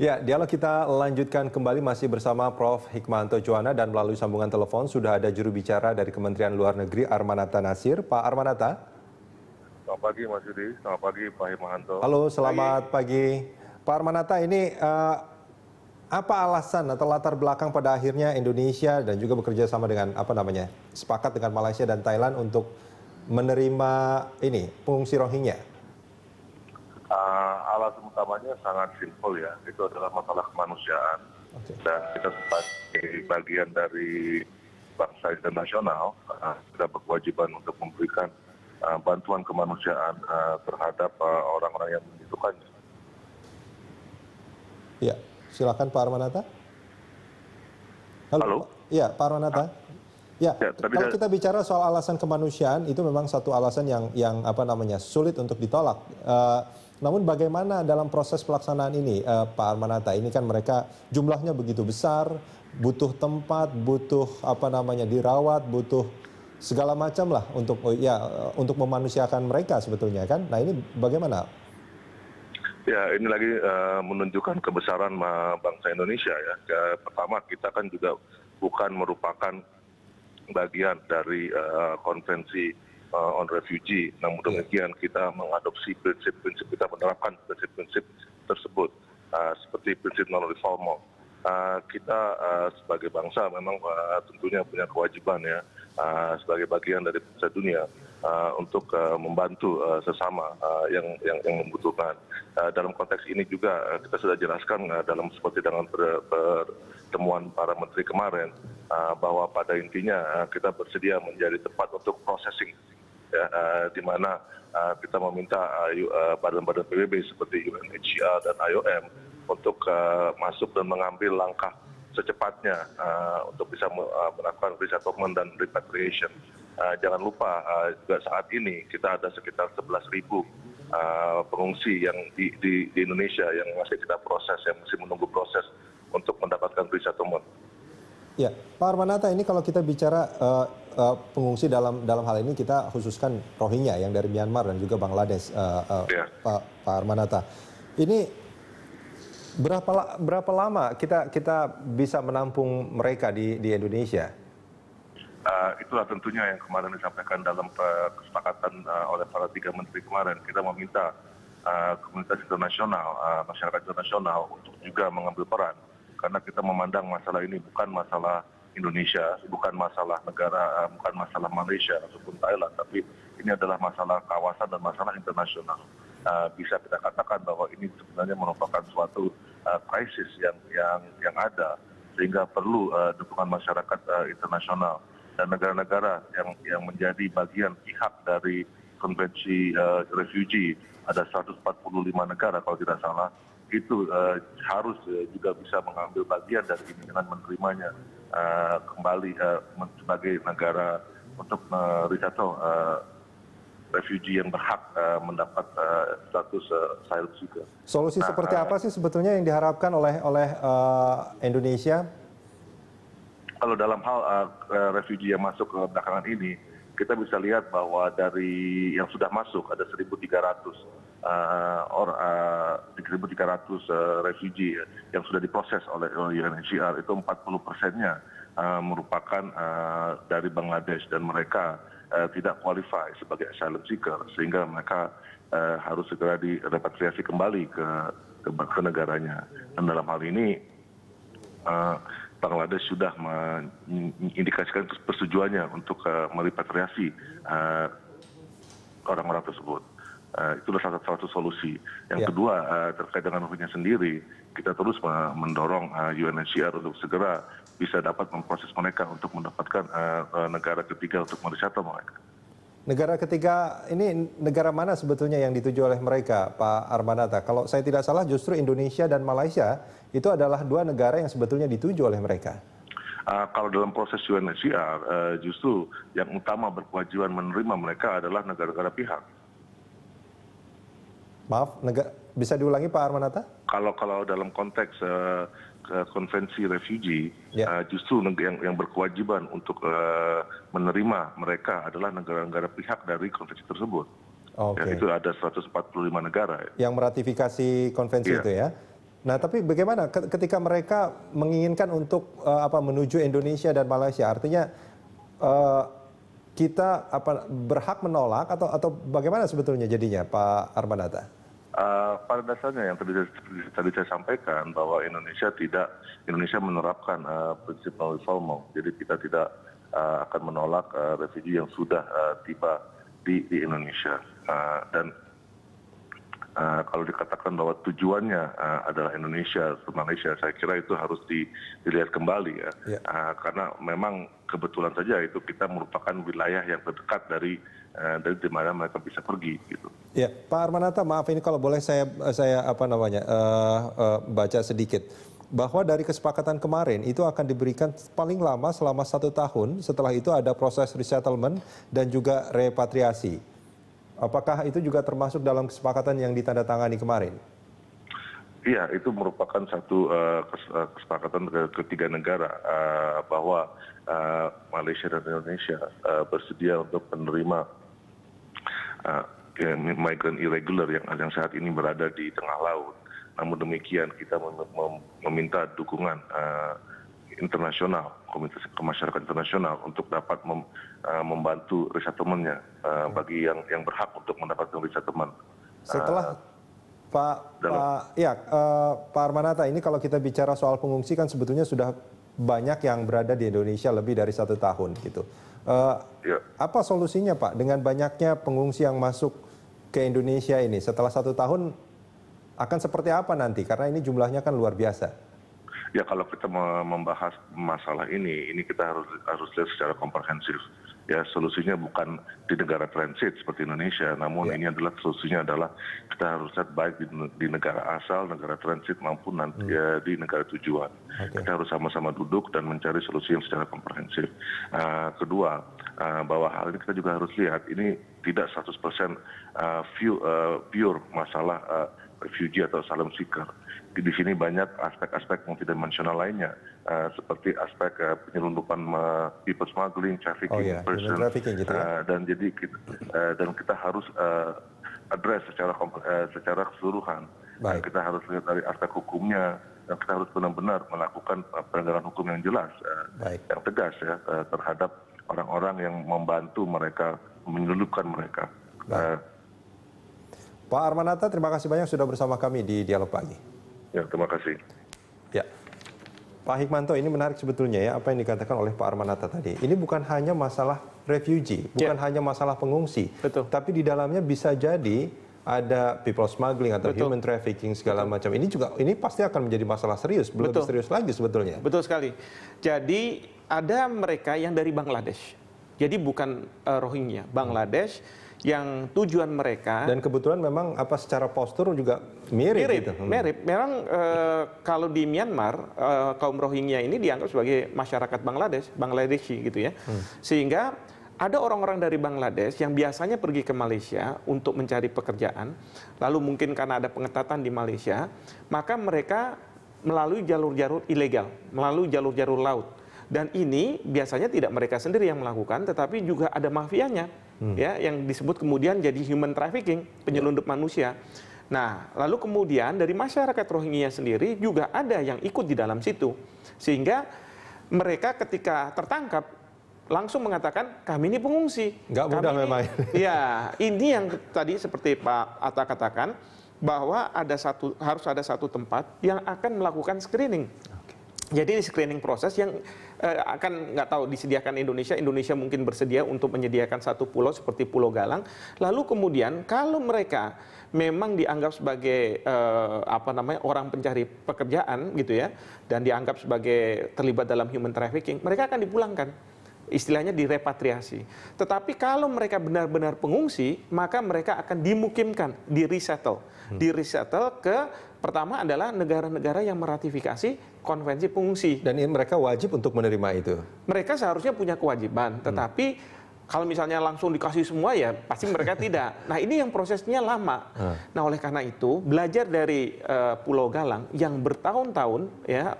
Ya, dialog kita lanjutkan kembali masih bersama Prof. Hikmahanto Juwana dan melalui sambungan telepon sudah ada juru bicara dari Kementerian Luar Negeri Armanata Nasir. Pak Armanata. Selamat pagi Mas Yudi, selamat pagi Pak Hikmahanto. Halo, selamat pagi. Pak Armanata, ini apa alasan atau latar belakang pada akhirnya Indonesia dan juga bekerja sama dengan sepakat dengan Malaysia dan Thailand untuk menerima ini pengungsi Rohingya? Alasan utamanya sangat simpel ya, itu adalah masalah kemanusiaan. Dan kita sebagai bagian dari bangsa internasional, kita berkewajiban untuk memberikan bantuan kemanusiaan terhadap orang-orang yang membutuhkannya. Ya, silakan Pak Armanata. Halo? Ya, Pak Armanata. Ya, kalau kita bicara soal alasan kemanusiaan, itu memang satu alasan yang sulit untuk ditolak. Namun bagaimana dalam proses pelaksanaan ini, Pak Armanata? Ini kan mereka jumlahnya begitu besar, butuh tempat, butuh dirawat, butuh segala macam lah untuk memanusiakan mereka sebetulnya kan. Nah ini bagaimana? Ya, ini lagi menunjukkan kebesaran bangsa Indonesia ya. Pertama, kita kan juga bukan merupakan bagian dari konvensi on refugee. Namun demikian kita mengadopsi prinsip-prinsip, kita menerapkan prinsip-prinsip tersebut seperti prinsip non-reformal. Kita sebagai bangsa memang tentunya punya kewajiban ya sebagai bagian dari bangsa dunia untuk membantu sesama yang membutuhkan. Dalam konteks ini juga kita sudah jelaskan seperti dengan pertemuan para menteri kemarin bahwa pada intinya kita bersedia menjadi tempat untuk processing ya, di mana kita meminta badan-badan PBB seperti UNHCR dan IOM untuk masuk dan mengambil langkah secepatnya untuk bisa melakukan resettlement dan repatriation. Jangan lupa juga saat ini kita ada sekitar 11.000 pengungsi yang di Indonesia yang masih kita proses, yang masih menunggu proses untuk mendapatkan resettlement. Ya, Pak Armanata, ini kalau kita bicara pengungsi dalam hal ini kita khususkan Rohingya yang dari Myanmar dan juga Bangladesh, Pak Armanata. Ini berapa lama kita bisa menampung mereka di Indonesia? Itulah tentunya yang kemarin disampaikan dalam kesepakatan oleh para 3 menteri kemarin. Kita meminta komunitas internasional, masyarakat internasional untuk juga mengambil peran. Karena kita memandang masalah ini bukan masalah Indonesia, bukan masalah negara, bukan masalah Malaysia ataupun Thailand, tapi ini adalah masalah kawasan dan masalah internasional. Bisa kita katakan bahwa ini sebenarnya merupakan suatu krisis yang ada, sehingga perlu dukungan masyarakat internasional dan negara-negara yang menjadi bagian pihak dari konvensi refugee. Ada 145 negara kalau tidak salah. Itu harus juga bisa mengambil bagian dari ini dengan menerimanya kembali sebagai negara untuk resettle refugee yang berhak mendapat status asylum seeker. Solusi seperti apa sih sebetulnya yang diharapkan oleh Indonesia? Kalau dalam hal refugee yang masuk ke belakangan ini, kita bisa lihat bahwa dari yang sudah masuk ada 1.300 refugee yang sudah diproses oleh UNHCR. Itu 40%-nya merupakan dari Bangladesh dan mereka tidak qualify sebagai asylum seeker, sehingga mereka harus segera direpatriasi kembali ke negaranya. Dan dalam hal ini Bangladesh sudah mengindikasikan persetujuannya untuk merepatriasi orang-orang tersebut. Itulah salah satu solusi. Yang kedua, terkait dengan Rohingya sendiri, kita terus mendorong UNHCR untuk segera bisa dapat memproses mereka untuk mendapatkan negara ketiga untuk meresettle mereka. Negara ketiga ini negara mana sebetulnya yang dituju oleh mereka, Pak Armanata? Kalau saya tidak salah justru Indonesia dan Malaysia itu adalah 2 negara yang sebetulnya dituju oleh mereka. Kalau dalam proses UNHCR justru yang utama berkewajiban menerima mereka adalah negara-negara pihak. Maaf, bisa diulangi Pak Armanata? Kalau dalam konteks konvensi refugee, justru yang berkewajiban untuk menerima mereka adalah negara-negara pihak dari konvensi tersebut. Okay. Itu ada 145 negara. Yang meratifikasi konvensi itu ya? Nah, tapi bagaimana ketika mereka menginginkan untuk menuju Indonesia dan Malaysia? Artinya kita berhak menolak atau bagaimana sebetulnya jadinya, Pak Armanata? Pada dasarnya yang tadi saya sampaikan bahwa Indonesia menerapkan prinsip non refoulement. Jadi kita tidak akan menolak refugee yang sudah tiba di Indonesia. Dan kalau dikatakan bahwa tujuannya adalah Indonesia ke Malaysia, saya kira itu harus dilihat kembali ya. Karena memang kebetulan saja itu kita merupakan wilayah yang terdekat dari di mana mereka bisa pergi gitu. Ya, Pak Armanata, maaf ini kalau boleh saya baca sedikit bahwa dari kesepakatan kemarin itu akan diberikan paling lama selama 1 tahun. Setelah itu ada proses resettlement dan juga repatriasi. Apakah itu juga termasuk dalam kesepakatan yang ditandatangani kemarin? Iya, itu merupakan satu kesepakatan ketiga negara bahwa Malaysia dan Indonesia bersedia untuk menerima migran irregular yang saat ini berada di tengah laut. Namun demikian kita meminta dukungan internasional, komunitas masyarakat internasional untuk dapat membantu resettlement-nya bagi yang berhak untuk mendapatkan resettlement. Setelah Pak Armanata, ini kalau kita bicara soal pengungsi kan sebetulnya sudah banyak yang berada di Indonesia lebih dari 1 tahun gitu. Apa solusinya Pak dengan banyaknya pengungsi yang masuk ke Indonesia ini? Setelah 1 tahun akan seperti apa nanti? Karena ini jumlahnya kan luar biasa. Ya, kalau kita membahas masalah ini kita harus lihat secara komprehensif. Ya, solusinya bukan di negara transit seperti Indonesia, namun ini adalah solusinya adalah kita harus lihat baik di negara asal, negara transit maupun nanti di negara tujuan. Kita harus sama-sama duduk dan mencari solusi yang secara komprehensif. Kedua, bahwa hal ini kita juga harus lihat ini tidak 100% pure masalah refugee atau asylum seeker. Di sini banyak aspek-aspek multidimensional lainnya, seperti aspek penyelundupan, people smuggling, trafficking, person, gitu ya? Dan kita harus address secara keseluruhan. Kita harus lihat dari aspek hukumnya, dan kita harus benar-benar melakukan penegakan hukum yang jelas, yang tegas ya terhadap orang-orang yang membantu mereka, menyelundupkan mereka. Pak Armanata, terima kasih banyak sudah bersama kami di Dialog Pagi. Ya, terima kasih. Ya, Pak Hikmanto, ini menarik sebetulnya ya apa yang dikatakan oleh Pak Armanata tadi. Ini bukan hanya masalah refugee, bukan hanya masalah pengungsi, tapi di dalamnya bisa jadi ada people smuggling atau human trafficking segala macam. Ini pasti akan menjadi masalah serius, lebih serius lagi sebetulnya. Betul sekali. Jadi ada mereka yang dari Bangladesh. Jadi bukan Rohingya, Bangladesh yang tujuan mereka, dan kebetulan memang secara postur juga mirip. Memang kalau di Myanmar kaum Rohingya ini dianggap sebagai masyarakat Bangladeshi gitu ya. Sehingga ada orang-orang dari Bangladesh yang biasanya pergi ke Malaysia untuk mencari pekerjaan, lalu mungkin karena ada pengetatan di Malaysia, maka mereka melalui jalur-jalur ilegal, melalui jalur-jalur laut. Dan ini biasanya tidak mereka sendiri yang melakukan, tetapi juga ada mafianya, ya, yang disebut kemudian jadi human trafficking, penyelundup manusia. Nah, lalu kemudian dari masyarakat Rohingya sendiri juga ada yang ikut di dalam situ, sehingga mereka ketika tertangkap langsung mengatakan kami ini pengungsi. Nggak mudah memang. Ya, ini yang tadi seperti Pak Atta katakan bahwa harus ada satu tempat yang akan melakukan screening. Jadi ini screening proses yang akan nggak tahu disediakan Indonesia mungkin bersedia untuk menyediakan satu pulau seperti Pulau Galang. Lalu kemudian kalau mereka memang dianggap sebagai orang pencari pekerjaan gitu ya, dan dianggap sebagai terlibat dalam human trafficking, mereka akan dipulangkan. Istilahnya direpatriasi. Tetapi kalau mereka benar-benar pengungsi, maka mereka akan dimukimkan, di-resettle. Di-resettle ke pertama adalah negara-negara yang meratifikasi konvensi pengungsi. Dan ini mereka wajib untuk menerima itu? Mereka seharusnya punya kewajiban, tetapi kalau misalnya langsung dikasih semua ya pasti mereka tidak. Nah ini yang prosesnya lama. Nah oleh karena itu belajar dari Pulau Galang yang bertahun-tahun ya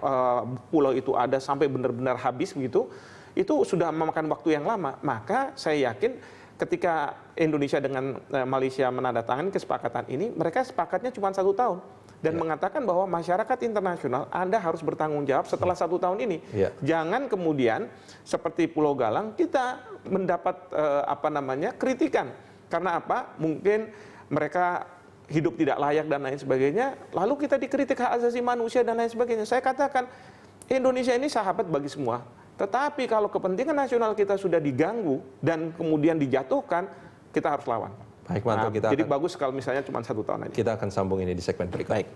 pulau itu ada sampai benar-benar habis begitu, itu sudah memakan waktu yang lama. Maka saya yakin ketika Indonesia dengan Malaysia menandatangani kesepakatan ini, mereka sepakatnya cuma 1 tahun. dan mengatakan bahwa masyarakat internasional Anda harus bertanggung jawab setelah 1 tahun ini. Jangan kemudian seperti Pulau Galang kita mendapat kritikan karena apa? Mungkin mereka hidup tidak layak dan lain sebagainya. Lalu kita dikritik hak asasi manusia dan lain sebagainya. Saya katakan Indonesia ini sahabat bagi semua. Tetapi kalau kepentingan nasional kita sudah diganggu dan kemudian dijatuhkan, kita harus lawan. Baik, Manto, jadi bagus kalau misalnya cuma 1 tahun aja. Kita akan sambung ini di segmen berikutnya. Baik.